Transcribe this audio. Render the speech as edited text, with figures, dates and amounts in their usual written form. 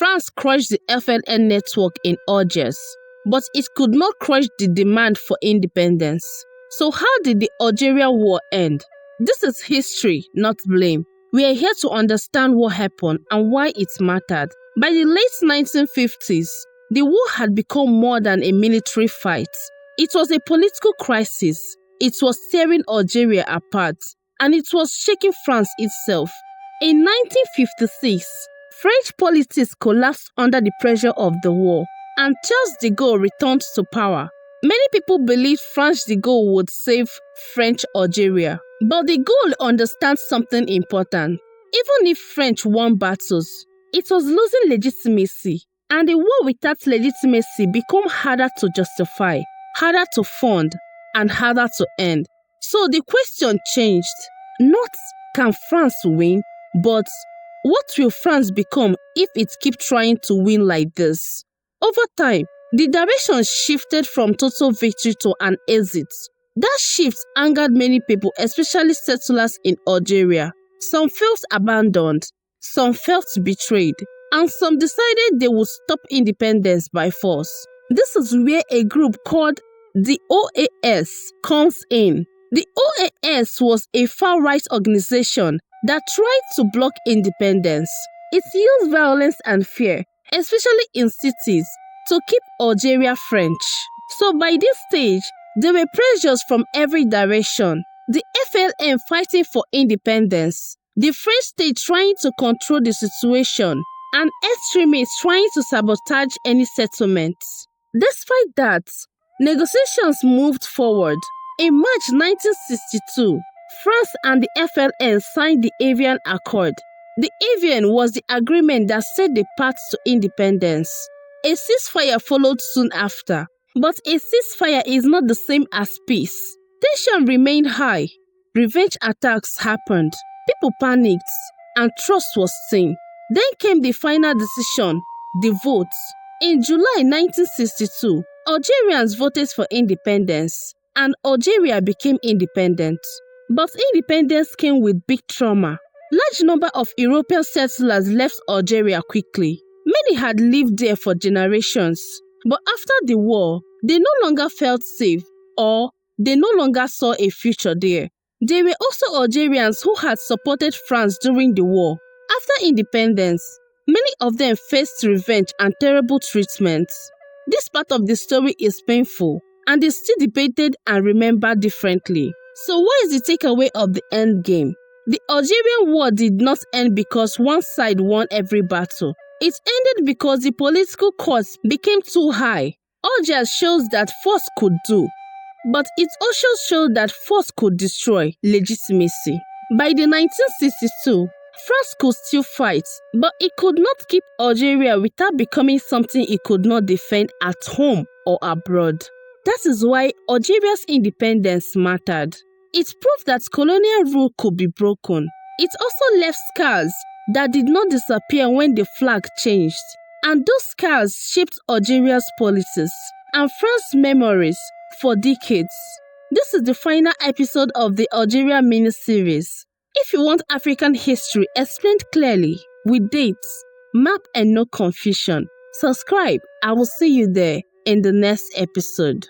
France crushed the FLN network in Algiers, but it could not crush the demand for independence. So how did the Algerian War end? This is history, not blame. We are here to understand what happened and why it mattered. By the late 1950s, the war had become more than a military fight. It was a political crisis. It was tearing Algeria apart, and it was shaking France itself. In 1956, French politics collapsed under the pressure of the war, and Charles de Gaulle returned to power. Many people believed France de Gaulle would save French Algeria, but de Gaulle understands something important. Even if French won battles, it was losing legitimacy, and a war without legitimacy became harder to justify, harder to fund, and harder to end. So the question changed. Not can France win, but what will France become if it keeps trying to win like this? Over time, the direction shifted from total victory to an exit. That shift angered many people, especially settlers in Algeria. Some felt abandoned, some felt betrayed, and some decided they would stop independence by force. This is where a group called the OAS comes in. The OAS was a far-right organization that tried to block independence. It used violence and fear, especially in cities, to keep Algeria French. So by this stage, there were pressures from every direction. The FLN fighting for independence, the French state trying to control the situation, and extremists trying to sabotage any settlements. Despite that, negotiations moved forward. In March 1962, France and the FLN signed the Evian Accord. The Evian was the agreement that set the path to independence. A ceasefire followed soon after, but a ceasefire is not the same as peace. Tension remained high. Revenge attacks happened. People panicked, and trust was thin. Then came the final decision, the vote. In July 1962, Algerians voted for independence, and Algeria became independent. But independence came with big trauma. Large number of European settlers left Algeria quickly. Many had lived there for generations. But after the war, they no longer felt safe, or they no longer saw a future there. There were also Algerians who had supported France during the war. After independence, many of them faced revenge and terrible treatments. This part of the story is painful, and is still debated and remembered differently. So what is the takeaway of the end game? The Algerian War did not end because one side won every battle. It ended because the political cost became too high. Algiers shows that force could do, but it also showed that force could destroy legitimacy. By the 1962, France could still fight, but it could not keep Algeria without becoming something it could not defend at home or abroad. That is why Algeria's independence mattered. It proved that colonial rule could be broken. It also left scars that did not disappear when the flag changed. And those scars shaped Algeria's politics and France's memories for decades. This is the final episode of the Algeria mini-series. If you want African history explained clearly, with dates, map and no confusion, subscribe. I will see you there in the next episode.